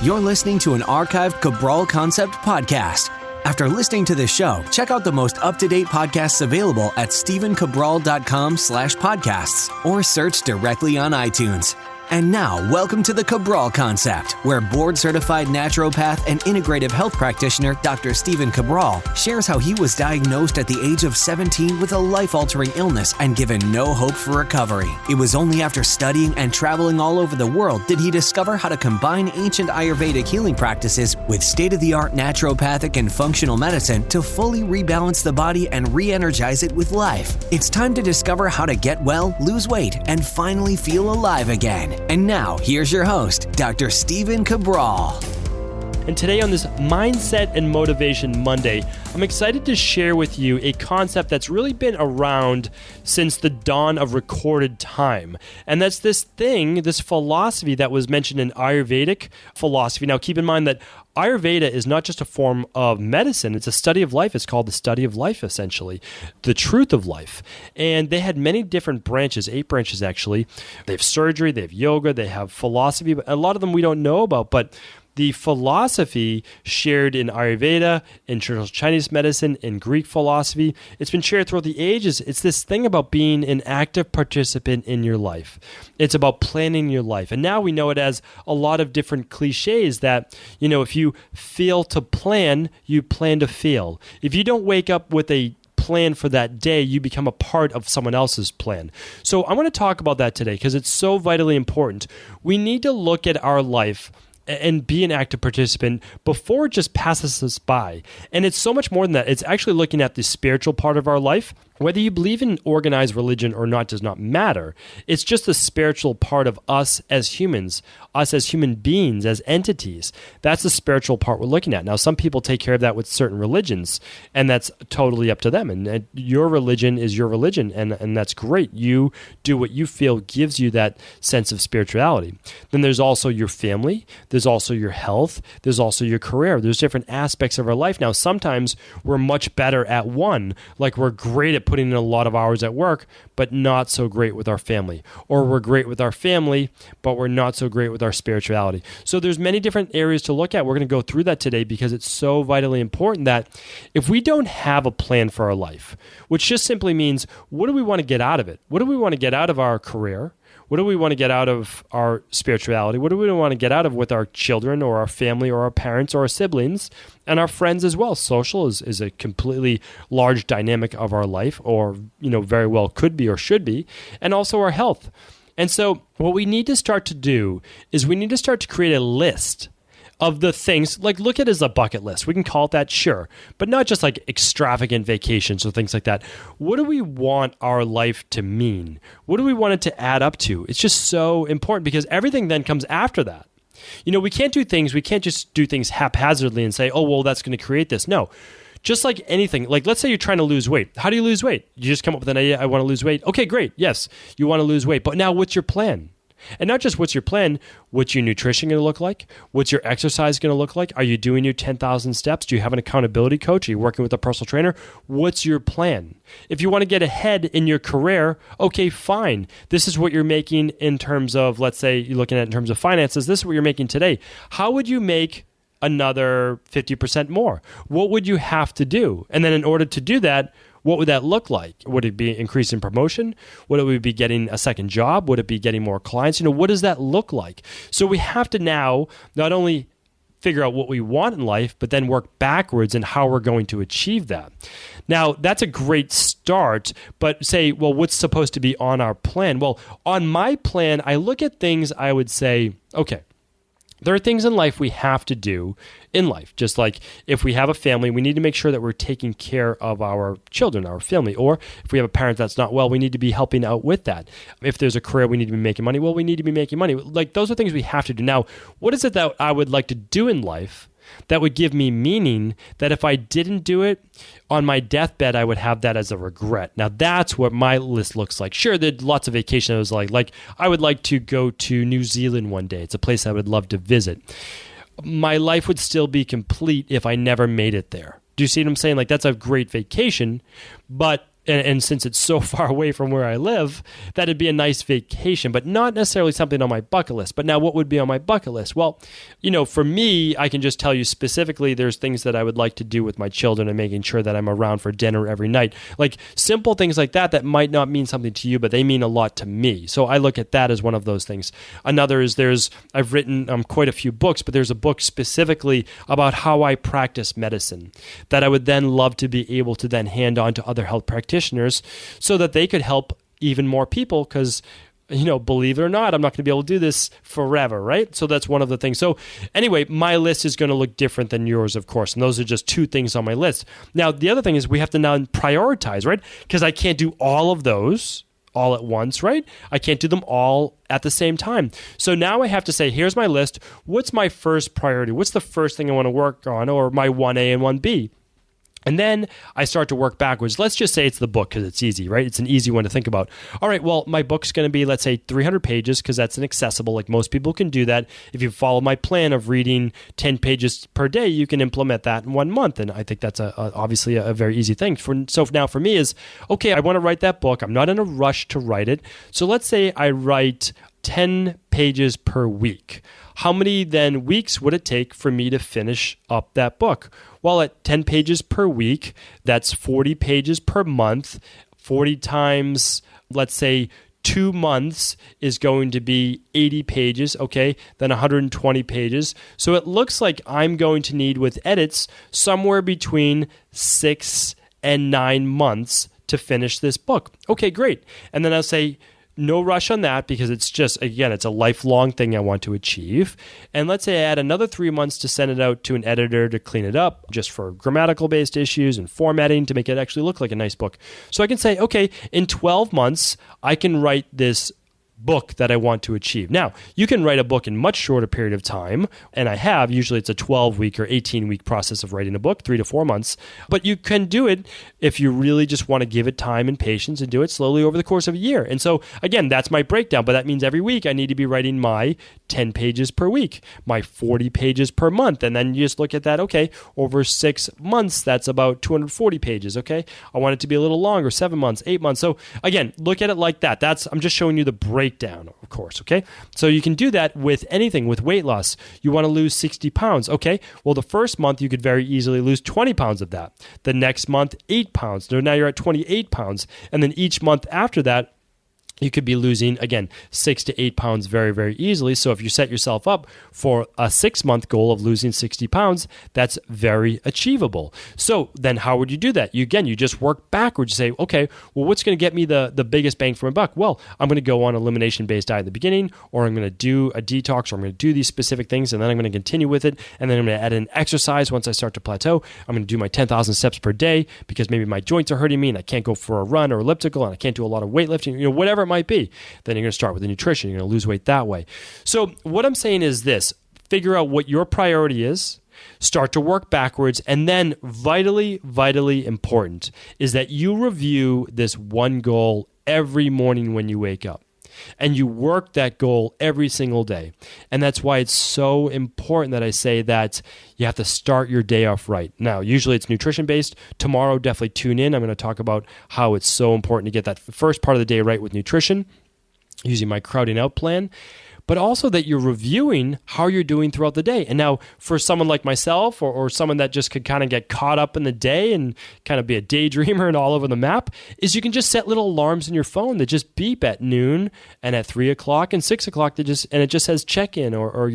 You're listening to an archived Cabral Concept podcast. After listening to this show, check out the most up-to-date podcasts available at stephencabral.com/podcasts or search directly on iTunes. And now, welcome to the Cabral Concept, where board-certified naturopath and integrative health practitioner Dr. Stephen Cabral shares how he was diagnosed at the age of 17 with a life-altering illness and given no hope for recovery. It was only after studying and traveling all over the world did he discover how to combine ancient Ayurvedic healing practices with state-of-the-art naturopathic and functional medicine to fully rebalance the body and re-energize it with life. It's time to discover how to get well, lose weight, and finally feel alive again. And now, here's your host, Dr. Stephen Cabral. And today on this Mindset and Motivation Monday, I'm excited to share with you a concept that's really been around since the dawn of recorded time. And that's this philosophy that was mentioned in Ayurvedic philosophy. Now, keep in mind that Ayurveda is not just a form of medicine, it's a study of life. It's called the study of life, essentially, the truth of life. And they had many different branches, 8 branches actually. They have surgery, they have yoga, they have philosophy, but a lot of them we don't know about, but the philosophy shared in Ayurveda, in traditional Chinese medicine, in Greek philosophy, it's been shared throughout the ages. It's this thing about being an active participant in your life. It's about planning your life. And now we know it as a lot of different cliches that, if you fail to plan, you plan to fail. If you don't wake up with a plan for that day, you become a part of someone else's plan. So I want to talk about that today because it's so vitally important. We need to look at our life and be an active participant before it just passes us by. And it's so much more than that. It's actually looking at the spiritual part of our life. Whether you believe in organized religion or not does not matter. It's just the spiritual part of us as humans, us as human beings, as entities. That's the spiritual part we're looking at. Now, some people take care of that with certain religions, and that's totally up to them. And your religion is your religion, and that's great. You do what you feel gives you that sense of spirituality. Then there's also your family. There's also your health. There's also your career. There's different aspects of our life. Now, sometimes we're much better at one, like we're great at putting in a lot of hours at work, but not so great with our family. Or we're great with our family, but we're not so great with our spirituality. So there's many different areas to look at. We're going to go through that today because it's so vitally important that if we don't have a plan for our life, which just simply means, what do we want to get out of it? What do we want to get out of our career? What do we want to get out of our spirituality? What do we want to get out of with our children or our family or our parents or our siblings and our friends as well? Social is a completely large dynamic of our life, or very well could be or should be, and also our health. And so what we need to start to do is we need to start to create a list of the things, like look at it as a bucket list. We can call it that, sure, but not just like extravagant vacations or things like that. What do we want our life to mean? What do we want it to add up to? It's just so important because everything then comes after that. We can't just do things haphazardly and say, oh, well, that's going to create this. No. Just like anything, like let's say you're trying to lose weight. How do you lose weight? You just come up with an idea, I want to lose weight. Okay, great. Yes, you want to lose weight. But now what's your plan? And not just what's your plan, what's your nutrition going to look like? What's your exercise going to look like? Are you doing your 10,000 steps? Do you have an accountability coach? Are you working with a personal trainer? What's your plan? If you want to get ahead in your career, okay, fine. This is what you're making in terms of, let's say you're looking at in terms of finances. This is what you're making today. How would you make another 50% more? What would you have to do? And then in order to do that, what would that look like? Would it be increase in promotion? Would it be getting a second job? Would it be getting more clients? What does that look like? So we have to now not only figure out what we want in life, but then work backwards in how we're going to achieve that. Now, that's a great start, but say, well, what's supposed to be on our plan? Well, on my plan, I look at things I would say, okay, there are things in life we have to do in life. Just like if we have a family, we need to make sure that we're taking care of our children, our family. Or if we have a parent that's not well, we need to be helping out with that. If there's a career, we need to be making money. Well, we need to be making money. Like those are things we have to do. Now, what is it that I would like to do in life that would give me meaning, that if I didn't do it on my deathbed, I would have that as a regret? Now, that's what my list looks like. Sure, there's lots of vacations I was like I would like to go to New Zealand one day. It's a place I would love to visit. My life would still be complete if I never made it there. Do you see what I'm saying? Like, that's a great vacation, but And since it's so far away from where I live, that'd be a nice vacation, but not necessarily something on my bucket list. But now what would be on my bucket list? Well, for me, I can just tell you specifically there's things that I would like to do with my children and making sure that I'm around for dinner every night. Like simple things like that might not mean something to you, but they mean a lot to me. So I look at that as one of those things. Another is I've written quite a few books, but there's a book specifically about how I practice medicine that I would then love to be able to then hand on to other health practitioners so that they could help even more people because, believe it or not, I'm not going to be able to do this forever, right? So that's one of the things. So anyway, my list is going to look different than yours, of course. And those are just two things on my list. Now, the other thing is we have to now prioritize, right? Because I can't do all of those all at once, right? I can't do them all at the same time. So now I have to say, here's my list. What's my first priority? What's the first thing I want to work on, or my 1A and 1B? And then I start to work backwards. Let's just say it's the book because it's easy, right? It's an easy one to think about. All right, well, my book's going to be, let's say, 300 pages because that's accessible. Like most people can do that. If you follow my plan of reading 10 pages per day, you can implement that in 1 month. And I think that's obviously a very easy thing. So now for me is, okay, I want to write that book. I'm not in a rush to write it. So let's say I write 10 pages per week. How many then weeks would it take for me to finish up that book? Well, at 10 pages per week, that's 40 pages per month. 40 times, let's say, 2 months is going to be 80 pages, okay? Then 120 pages. So it looks like I'm going to need, with edits, somewhere between 6 and 9 months to finish this book. Okay, great. And then I'll say, no rush on that because it's just, again, it's a lifelong thing I want to achieve. And let's say I add another 3 months to send it out to an editor to clean it up just for grammatical-based issues and formatting to make it actually look like a nice book. So I can say, okay, in 12 months, I can write this book that I want to achieve. Now, you can write a book in much shorter period of time, and I have. Usually it's a 12-week or 18-week process of writing a book, 3 to 4 months. But you can do it if you really just want to give it time and patience and do it slowly over the course of a year. And so, again, that's my breakdown, but that means every week I need to be writing my 10 pages per week, my 40 pages per month. And then you just look at that, okay, over 6 months, that's about 240 pages, okay? I want it to be a little longer, 7 months, 8 months. So, again, look at it like that. I'm just showing you the breakdown. Of course, okay? So you can do that with anything, with weight loss. You want to lose 60 pounds, okay? Well, the first month, you could very easily lose 20 pounds of that. The next month, 8 pounds. So now you're at 28 pounds. And then each month after that, you could be losing, again, 6 to 8 pounds very, very easily. So if you set yourself up for a 6-month goal of losing 60 pounds, that's very achievable. So then how would you do that? You just work backwards. You say, okay, well, what's going to get me the biggest bang for my buck? Well, I'm going to go on elimination-based diet at the beginning, or I'm going to do a detox, or I'm going to do these specific things, and then I'm going to continue with it, and then I'm going to add in exercise once I start to plateau. I'm going to do my 10,000 steps per day because maybe my joints are hurting me and I can't go for a run or elliptical and I can't do a lot of weightlifting, whatever it might be. Then you're going to start with the nutrition. You're going to lose weight that way. So what I'm saying is this: figure out what your priority is, start to work backwards, and then vitally, vitally important is that you review this one goal every morning when you wake up. And you work that goal every single day. And that's why it's so important that I say that you have to start your day off right. Now, usually it's nutrition-based. Tomorrow, definitely tune in. I'm going to talk about how it's so important to get that first part of the day right with nutrition, using my crowding out plan, but also that you're reviewing how you're doing throughout the day. And now for someone like myself or someone that just could kind of get caught up in the day and kind of be a daydreamer and all over the map, is you can just set little alarms in your phone that just beep at noon and at 3 o'clock and 6 o'clock and it just says check-in or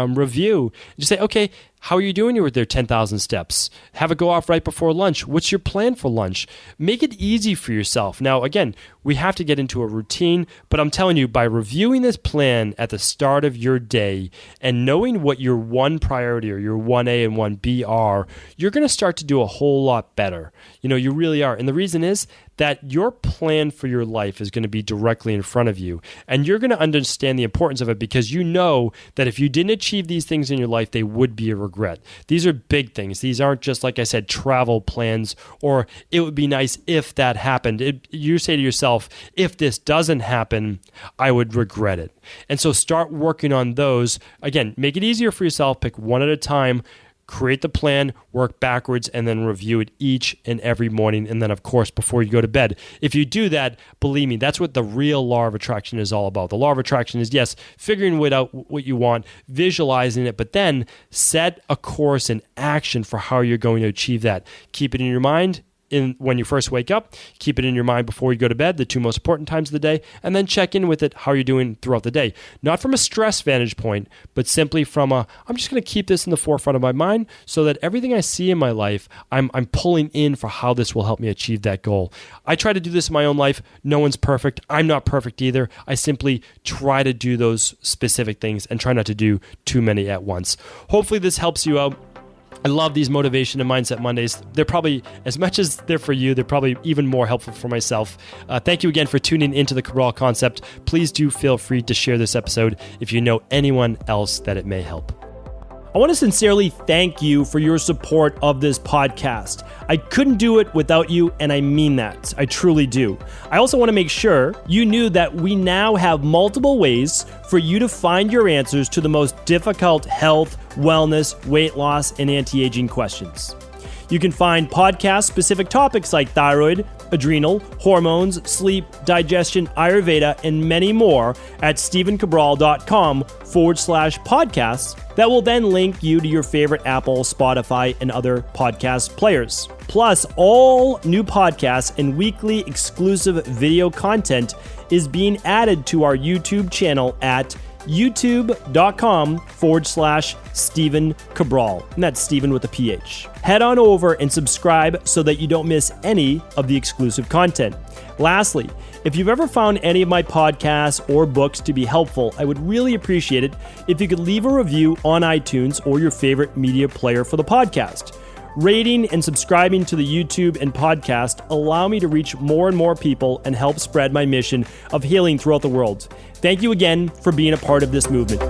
review. Just say, okay, how are you doing with their 10,000 steps? Have it go off right before lunch. What's your plan for lunch? Make it easy for yourself. Now, again, we have to get into a routine, but I'm telling you, by reviewing this plan at the start of your day and knowing what your one priority or your 1A and 1B are, you're going to start to do a whole lot better. You really are. And the reason is that your plan for your life is going to be directly in front of you. And you're going to understand the importance of it because you know that if you didn't achieve these things in your life, they would be a regret. These are big things. These aren't just, like I said, travel plans or it would be nice if that happened. You say to yourself, if this doesn't happen, I would regret it. And so start working on those. Again, make it easier for yourself. Pick one at a time. create the plan, work backwards, and then review it each and every morning. And then, of course, before you go to bed. If you do that, believe me, that's what the real law of attraction is all about. The law of attraction is, yes, figuring out what you want, visualizing it, but then set a course in action for how you're going to achieve that. Keep it in your mind when you first wake up, keep it in your mind before you go to bed, the two most important times of the day, and then check in with it, how you're doing throughout the day. Not from a stress vantage point, but simply from I'm just going to keep this in the forefront of my mind so that everything I see in my life, I'm pulling in for how this will help me achieve that goal. I try to do this in my own life. No one's perfect. I'm not perfect either. I simply try to do those specific things and try not to do too many at once. Hopefully this helps you out. I love these Motivation and Mindset Mondays. They're probably, as much as they're for you, they're probably even more helpful for myself. Thank you again for tuning into the Cabral Concept. Please do feel free to share this episode if you know anyone else that it may help. I want to sincerely thank you for your support of this podcast. I couldn't do it without you, and I mean that. I truly do. I also want to make sure you knew that we now have multiple ways for you to find your answers to the most difficult health, wellness, weight loss, and anti-aging questions. You can find podcast-specific topics like thyroid, adrenal, hormones, sleep, digestion, Ayurveda, and many more at stevencabral.com/podcasts that will then link you to your favorite Apple, Spotify, and other podcast players. Plus, all new podcasts and weekly exclusive video content is being added to our YouTube channel at youtube.com/Stephen Cabral. And that's Stephen with a PH. Head on over and subscribe so that you don't miss any of the exclusive content. Lastly, if you've ever found any of my podcasts or books to be helpful, I would really appreciate it if you could leave a review on iTunes or your favorite media player for the podcast. Rating and subscribing to the YouTube and podcast allow me to reach more and more people and help spread my mission of healing throughout the world. Thank you again for being a part of this movement.